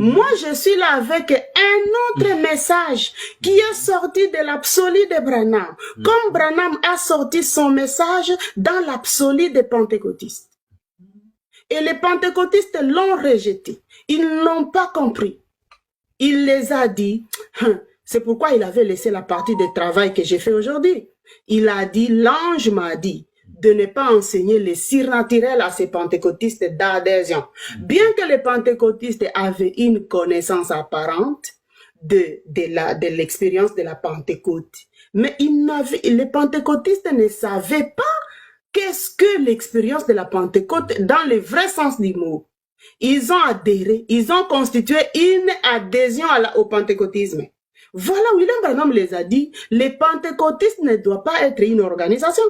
Moi, je suis là avec un autre message qui est sorti de l'absolu de Branham. Comme Branham a sorti son message dans l'absolu des pentecôtistes. Et les pentecôtistes l'ont rejeté. Ils n'ont pas compris. Il les a dit, c'est pourquoi il avait laissé la partie de travail que j'ai fait aujourd'hui. Il a dit, l'ange m'a dit de ne pas enseigner les surnaturels à ces pentecôtistes d'adhésion. Bien que les pentecôtistes avaient une connaissance apparente de l'expérience de la Pentecôte, mais les pentecôtistes ne savaient pas qu'est-ce que l'expérience de la Pentecôte dans le vrai sens du mot. Ils ont adhéré, ils ont constitué une adhésion au pentecôtisme. Voilà, William Branham les a dit, les pentecôtistes ne doivent pas être une organisation.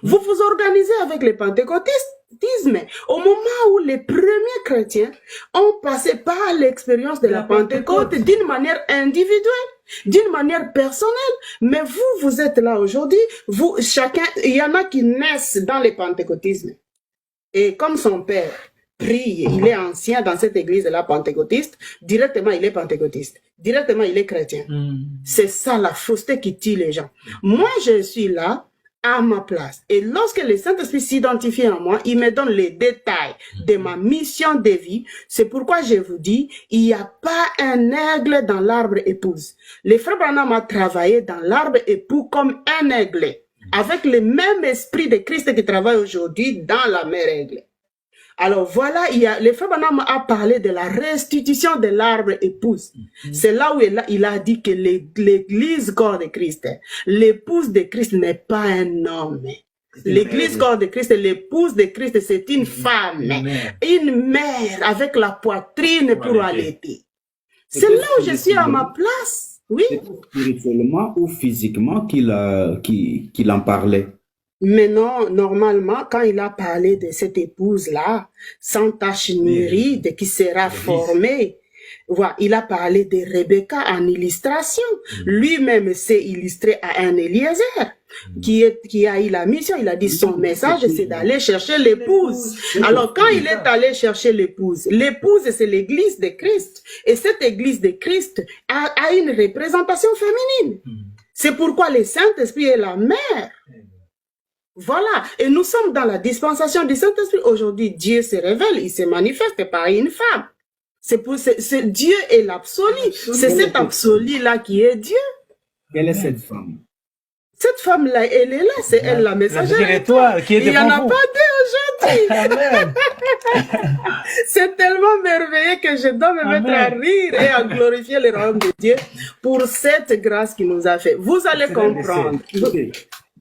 Vous vous organisez avec les pentecôtisme. Au moment où les premiers chrétiens ont passé par l'expérience de la Pentecôte d'une manière individuelle, d'une manière personnelle. Mais vous êtes là aujourd'hui, il y en a qui naissent dans le pentecôtisme. Et comme son père prie, il est ancien dans cette église de la pentecôtiste, directement il est pentecôtiste, directement il est chrétien. C'est ça la fausseté qui tue les gens. Moi, je suis là à ma place. Et lorsque le Saint-Esprit s'identifie en moi, il me donne les détails de ma mission de vie. C'est pourquoi je vous dis, il n'y a pas un aigle dans l'arbre épouse. Le frère Branham a travaillé dans l'arbre époux comme un aigle, avec le même esprit de Christ qui travaille aujourd'hui dans la mère aigle. Alors voilà, le frère Branham a parlé de la restitution de l'arbre épouse. C'est là où il a dit que l'église corps de Christ, l'épouse de Christ n'est pas un homme. L'église corps de Christ, l'épouse de Christ, c'est une femme, une mère avec la poitrine pour allaiter. C'est là où je suis à ma place. Oui. C'est spirituellement ou physiquement qu'il en parlait. Mais non, normalement, quand il a parlé de cette épouse-là, sans tache ni ride, qui sera formée, voilà, il a parlé de Rebecca en illustration. Lui-même s'est illustré à un Eliezer, qui a eu la mission. Il a dit son message, c'est d'aller chercher l'épouse. Alors, quand il est allé chercher l'épouse, c'est l'église de Christ. Et cette église de Christ a une représentation féminine. C'est pourquoi le Saint-Esprit est la mère. Voilà, et nous sommes dans la dispensation du Saint-Esprit. Aujourd'hui, Dieu se révèle, il se manifeste par une femme. Dieu est l'absolu. C'est cet absolu-là qui est Dieu. Quelle est cette femme? Cette femme-là, elle est là, c'est elle la messagère. Il n'y en a pas deux aujourd'hui. C'est tellement merveilleux que je dois me mettre à rire et à glorifier le royaume de Dieu pour cette grâce qu'il nous a fait. Vous allez comprendre.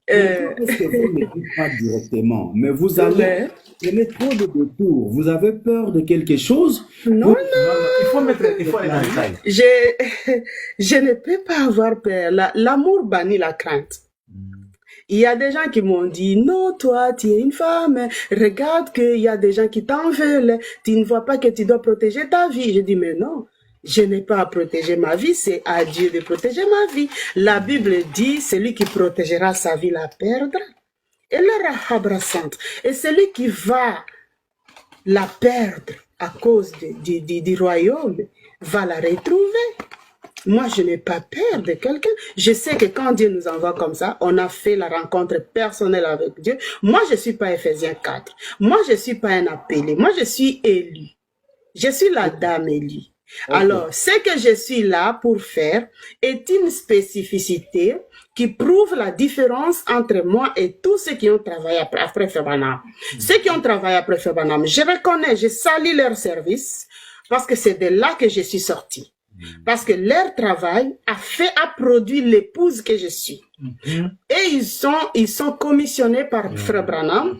Parce que vous ne dites pas directement, mais vous allez prenez trop de détours. Vous avez peur de quelque chose? Non. Il faut aller dans le détail. Je ne peux pas avoir peur. L'amour bannit la crainte. Il y a des gens qui m'ont dit, non, toi, tu es une femme, regarde qu'il y a des gens qui t'en veulent, tu ne vois pas que tu dois protéger ta vie. Je dis, mais non. Je n'ai pas à protéger ma vie, c'est à Dieu de protéger ma vie. La Bible dit, celui qui protégera sa vie la perdra. Et le rahabrassante. Et celui qui va la perdre à cause du royaume va la retrouver. Moi, je n'ai pas peur de quelqu'un. Je sais que quand Dieu nous envoie comme ça, on a fait la rencontre personnelle avec Dieu. Moi, je ne suis pas Ephésiens 4. Moi, je ne suis pas un appelé. Moi, je suis élu. Je suis la dame élue. Alors, ce que je suis là pour faire est une spécificité qui prouve la différence entre moi et tous ceux qui ont travaillé après Frère Branham. Ceux qui ont travaillé après Frère Branham, je reconnais, je salue leur service parce que c'est de là que je suis sortie. Parce que leur travail a produit l'épouse que je suis. Et ils sont commissionnés par Frère Branham.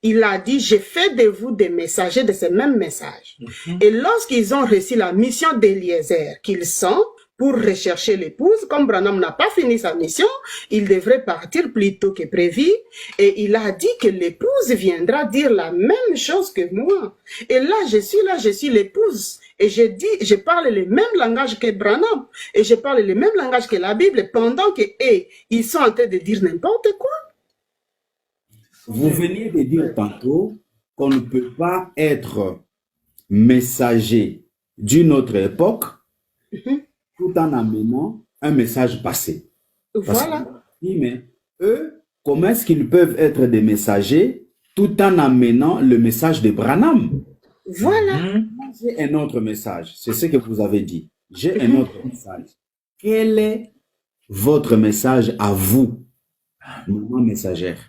Il a dit, j'ai fait de vous des messagers de ce même message. Et lorsqu'ils ont reçu la mission d'Eliezer, qu'ils sont pour rechercher l'épouse, comme Branham n'a pas fini sa mission, il devrait partir plus tôt que prévu. Et il a dit que l'épouse viendra dire la même chose que moi. Et là, je suis l'épouse. Et je parle le même langage que Branham. Et je parle le même langage que la Bible pendant que ils sont en train de dire n'importe quoi. Vous veniez de dire tantôt qu'on ne peut pas être messager d'une autre époque, Mhm. tout en amenant un message passé. Parce Voilà. que, oui, mais eux, comment est-ce qu'ils peuvent être des messagers tout en amenant le message de Branham? Voilà. J'ai un autre message, c'est ce que vous avez dit. J'ai un Mhm. autre message. Quel est votre message à vous, maman messagère?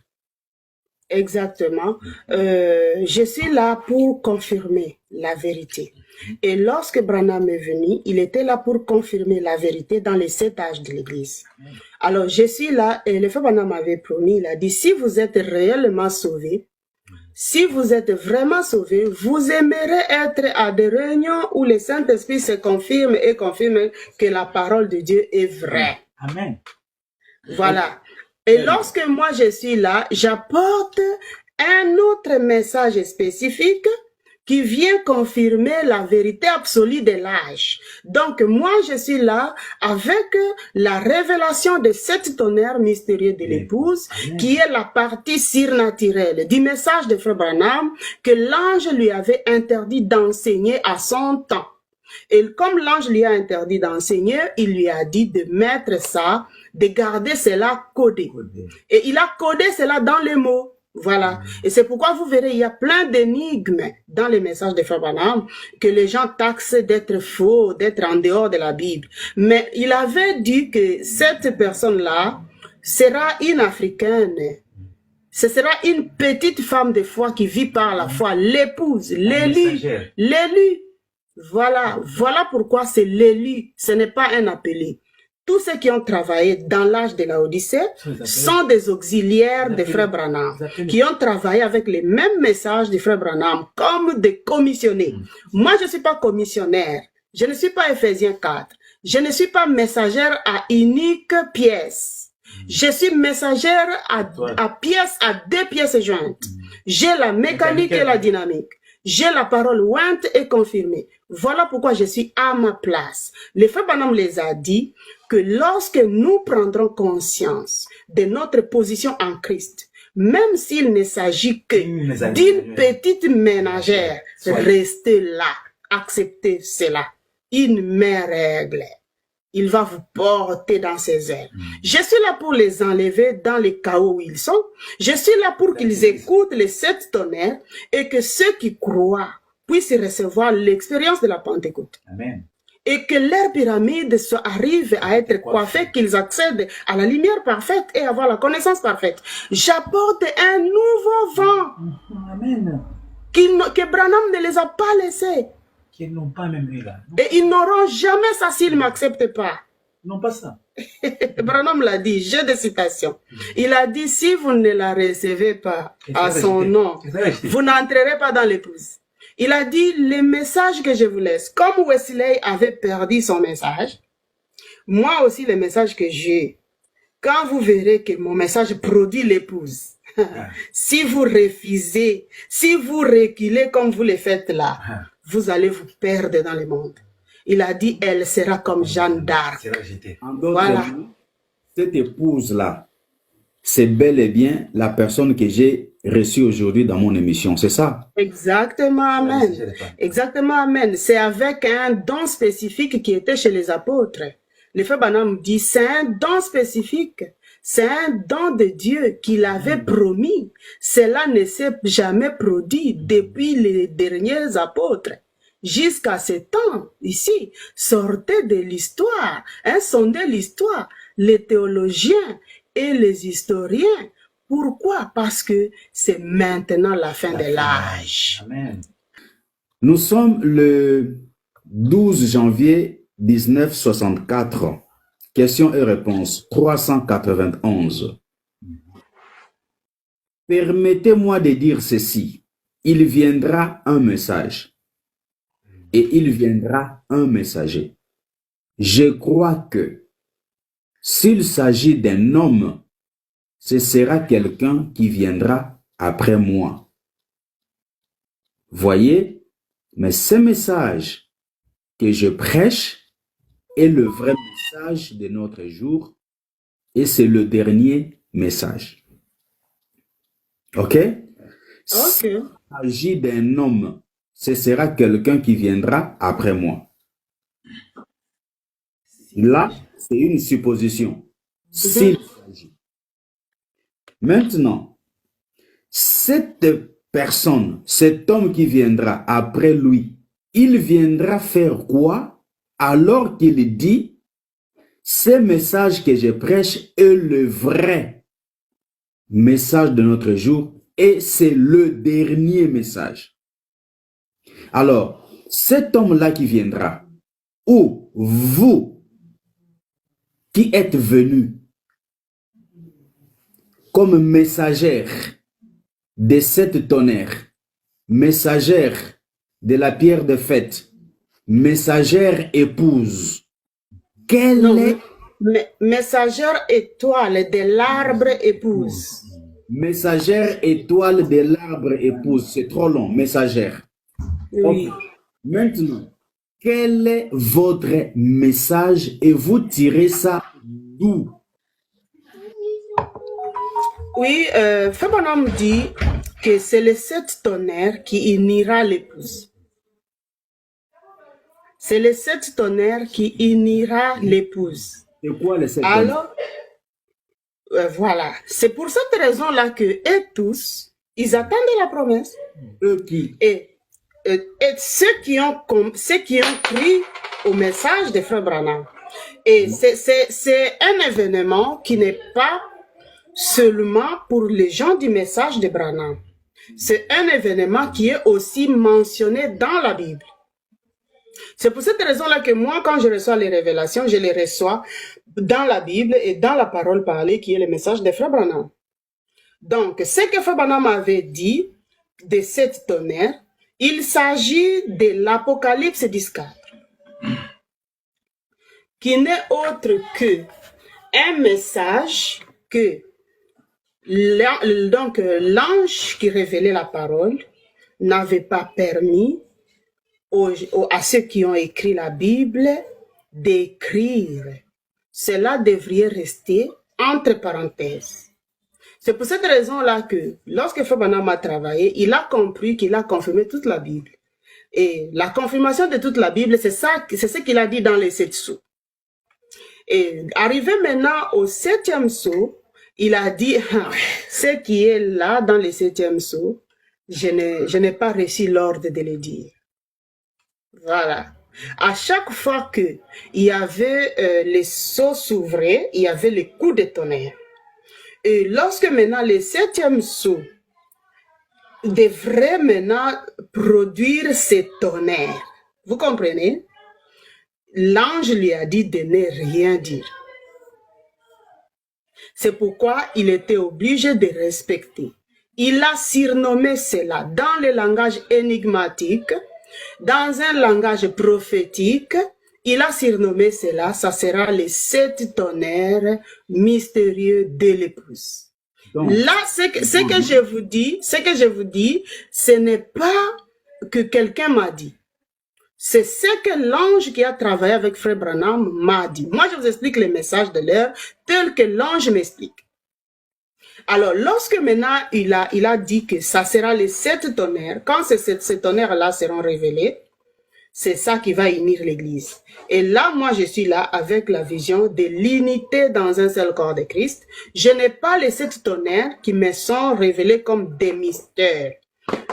Exactement. Je suis là pour confirmer la vérité. Et lorsque Branham est venu, il était là pour confirmer la vérité dans les 7 âges de l'Église. Alors, je suis là et le frère Branham avait promis, il a dit, si vous êtes réellement sauvés, si vous êtes vraiment sauvés, vous aimerez être à des réunions où le Saint-Esprit se confirme et confirme que la parole de Dieu est vraie. Amen. Voilà. Et lorsque moi je suis là, j'apporte un autre message spécifique qui vient confirmer la vérité absolue de l'âge. Donc moi je suis là avec la révélation de 7 tonnerres mystérieux de l'épouse, qui est la partie surnaturelle du message de Frère Branham que l'ange lui avait interdit d'enseigner à son temps. Et comme l'ange lui a interdit d'enseigner, il lui a dit de mettre ça, de garder cela codé. Et il a codé cela dans les mots. Voilà. Et c'est pourquoi vous verrez, il y a plein d'énigmes dans les messages de Frère Branham que les gens taxent d'être faux, d'être en dehors de la Bible. Mais il avait dit que cette personne-là sera une Africaine. Ce sera une petite femme de foi qui vit par la foi, l'épouse, l'élu, l'élu. Voilà, voilà pourquoi c'est l'élu, ce n'est pas un appelé. Tous ceux qui ont travaillé dans l'âge de la Odyssée sont des auxiliaires de Frère Branham, qui ont travaillé avec les mêmes messages de Frère Branham, comme des commissionnés. Moi, je ne suis pas commissionnaire, je ne suis pas Ephésiens 4, je ne suis pas messagère à unique pièce. Je suis messagère à pièces, à 2 pièces jointes. J'ai la mécanique et la dynamique. J'ai la parole ointe et confirmée. Voilà pourquoi je suis à ma place. Le frère Branham les a dit que lorsque nous prendrons conscience de notre position en Christ, même s'il ne s'agit que d'une petite ménagère, restez là, acceptez cela. Une mère règle. Il va vous porter dans ses ailes. Je suis là pour les enlever dans les chaos où ils sont. Je suis là pour qu'ils écoutent les 7 tonnerres et que ceux qui croient puissent recevoir l'expérience de la Pentecôte. Amen. Et que leur pyramide arrive à être coiffée, qu'ils accèdent à la lumière parfaite et avoir la connaissance parfaite. J'apporte un nouveau vent. Amen. Que Branham ne les a pas laissés. Qu'ils n'ont pas même eu là. Et ils n'auront jamais ça s'ils ne m'acceptent pas. Non, pas ça. Branham l'a dit, j'ai des citations. Il a dit, si vous ne la recevez pas à son nom, vous n'entrerez pas dans l'épouse. Il a dit, les messages que je vous laisse, comme Wesley avait perdu son message, moi aussi le message que j'ai, quand vous verrez que mon message produit l'épouse, si vous refusez, si vous reculez comme vous le faites là, vous allez vous perdre dans le monde. Il a dit, elle sera comme Jeanne d'Arc. En d'autres mots, cette épouse-là, c'est bel et bien la personne que j'ai reçue aujourd'hui dans mon émission, c'est ça? Exactement, amen. Exactement, amen. C'est avec un don spécifique qui était chez les apôtres. Le frère Branham dit, c'est un don spécifique. C'est un don de Dieu qu'il avait promis. Cela ne s'est jamais produit depuis les derniers apôtres. Jusqu'à ce temps, ici, sortez de l'histoire, sondez l'histoire, les théologiens et les historiens. Pourquoi? Parce que c'est maintenant la fin de l'âge. Nous sommes le 12 janvier 1964. Questions et réponses 391. Permettez-moi de dire ceci. Il viendra un message. Et il viendra un messager. Je crois que s'il s'agit d'un homme, ce sera quelqu'un qui viendra après moi. Voyez, mais ce message que je prêche est le vrai message de notre jour et c'est le dernier message. Ok? S'il s'agit d'un homme, ce sera quelqu'un qui viendra après moi. Là, c'est une supposition. S'il s'agit. Maintenant, cette personne, cet homme qui viendra après lui, il viendra faire quoi alors qu'il dit ce message que je prêche est le vrai message de notre jour et c'est le dernier message. Alors, cet homme-là qui viendra, ou vous qui êtes venus comme messagère de cette tonnerre, messagère de la pierre de fête, messagère épouse, quelle Non, est messagère étoile de l'arbre épouse. messagère étoile de l'arbre épouse? C'est trop long, messagère. Oui. Ok. Maintenant, quel est votre message et vous tirez ça d'où? Oui, Frère Branham dit que c'est le 7 tonnerres qui unira l'épouse. C'est le 7 tonnerres qui unira l'épouse. C'est quoi les 7 tonnerres? Alors, voilà. C'est pour cette raison-là que eux tous, ils attendent la promesse. Eux qui? Et ceux qui ont cru au message de Frère Branham. Et c'est un événement qui n'est pas seulement pour les gens du message de Branham. C'est un événement qui est aussi mentionné dans la Bible. C'est pour cette raison-là que moi, quand je reçois les révélations, je les reçois dans la Bible et dans la parole parlée qui est le message de Frère Branham. Donc, ce que Frère Branham avait dit de cette tonnerre, il s'agit de l'Apocalypse 10:4, qui n'est autre que un message que l'ange qui révélait la parole n'avait pas permis à ceux qui ont écrit la Bible d'écrire. Cela devrait rester entre parenthèses. C'est pour cette raison-là que lorsque Frère Branham a travaillé, il a compris qu'il a confirmé toute la Bible. Et la confirmation de toute la Bible, c'est ce qu'il a dit dans les 7 sceaux. Et arrivé maintenant au 7e sceau, il a dit, ce qui est là dans le 7e sceau, je n'ai pas reçu l'ordre de le dire. Voilà. À chaque fois qu'il y avait les sceaux s'ouvraient, il y avait les coups de tonnerre. Et lorsque maintenant le 7e sceau devrait maintenant produire ces tonnerres, vous comprenez? L'ange lui a dit de ne rien dire. C'est pourquoi il était obligé de respecter. Il a surnommé cela dans le langage énigmatique, dans un langage prophétique. Il a surnommé cela, ça sera les 7 tonnerres mystérieux de l'épouse. Là, ce que je vous dis, ce n'est pas que quelqu'un m'a dit. C'est ce que l'ange qui a travaillé avec Frère Branham m'a dit. Moi, je vous explique les messages de l'heure tel que l'ange m'explique. Alors, lorsque maintenant il a dit que ça sera les 7 tonnerres, quand ces tonnerres-là seront révélés, c'est ça qui va unir l'Église. Et là, moi, je suis là avec la vision de l'unité dans un seul corps de Christ. Je n'ai pas les 7 tonnerres qui me sont révélés comme des mystères.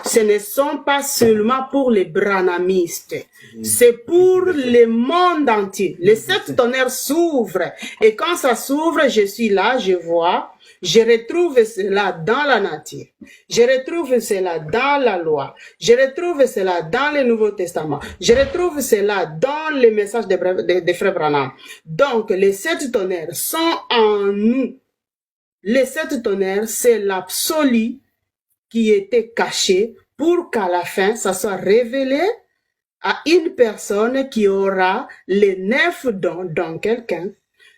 Ce ne sont pas seulement pour les branhamistes, c'est pour le monde entier. Les 7 tonnerres s'ouvrent et quand ça s'ouvre, je suis là, je vois, je retrouve cela dans la nature, je retrouve cela dans la loi, je retrouve cela dans le Nouveau Testament, je retrouve cela dans les messages de Frère Branham. Donc, les 7 tonnerres sont en nous. Les 7 tonnerres, c'est l'absolu qui était caché pour qu'à la fin, ça soit révélé à une personne qui aura les 9 dons dans quelqu'un.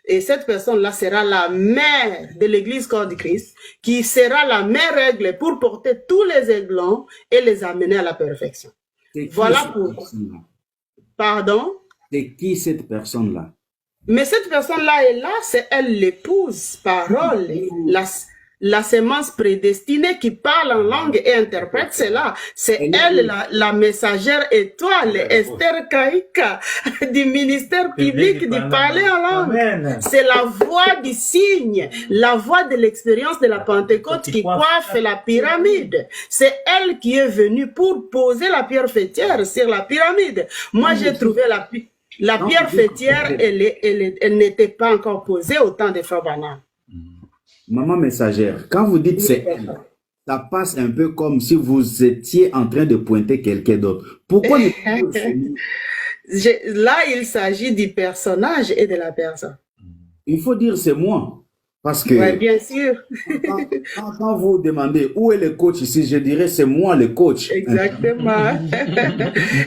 Et cette personne-là sera la mère de l'Église corps du Christ, qui sera la mère règle pour porter tous les aiglons et les amener à la perfection. Voilà pourquoi. Pardon? C'est qui cette personne-là? Mais cette personne-là est là, c'est elle l'épouse, parole, la sémence prédestinée qui parle en langue et interprète cela. C'est elle, la messagère étoile, Esther Kaïka, du ministère public du parler en langue. C'est la voix du signe, la voix de l'expérience de la Pentecôte qui coiffe la pyramide. C'est elle qui est venue pour poser la pierre fêtière sur la pyramide. Moi, j'ai trouvé la pierre fêtière, elle n'était pas encore posée au temps de Frère Branham. Maman messagère, quand vous dites c'est elle, ça passe un peu comme si vous étiez en train de pointer quelqu'un d'autre. Pourquoi ne Là, il s'agit du personnage et de la personne. Il faut dire c'est moi. Parce que ouais, bien sûr. Quand vous demandez où est le coach ici, je dirais c'est moi le coach. Exactement.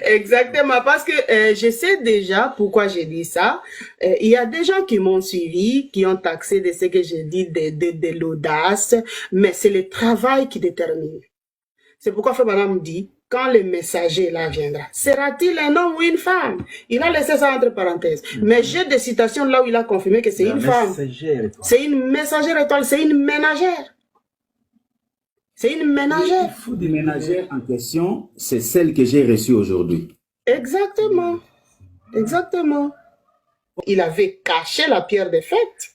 Exactement. Parce que je sais déjà pourquoi j'ai dit ça. Il y a des gens qui m'ont suivi, qui ont taxé de ce que j'ai dit de l'audace, mais c'est le travail qui détermine. C'est pourquoi Frère Branham dit, quand le messager là viendra, sera-t-il un homme ou une femme? Il a laissé ça entre parenthèses. Mais j'ai des citations là où il a confirmé que c'est une femme. C'est une messagère étoile, c'est une ménagère. C'est une ménagère. La ménagère en question, c'est celle que j'ai reçue aujourd'hui. Exactement. Exactement. Il avait caché la pierre de fête.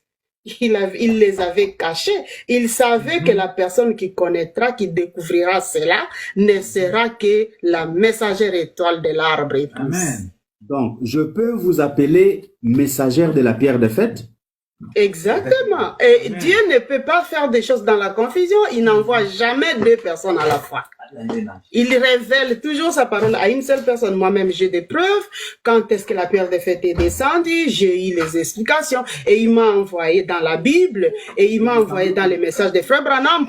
Il les avait cachés. Il savait que la personne qui connaîtra, qui découvrira cela, ne sera que la messagère étoile de l'arbre épouse. Amen. Donc, je peux vous appeler messagère de la pierre de fête? Exactement. Et Dieu ne peut pas faire des choses dans la confusion. Il n'envoie jamais deux personnes à la fois. Il révèle toujours sa parole à une seule personne. Moi-même, j'ai des preuves. Quand est-ce que la pierre de fête est descendue, j'ai eu les explications. Et il m'a envoyé dans la Bible. Et il m'a envoyé dans les messages de Frère Branham.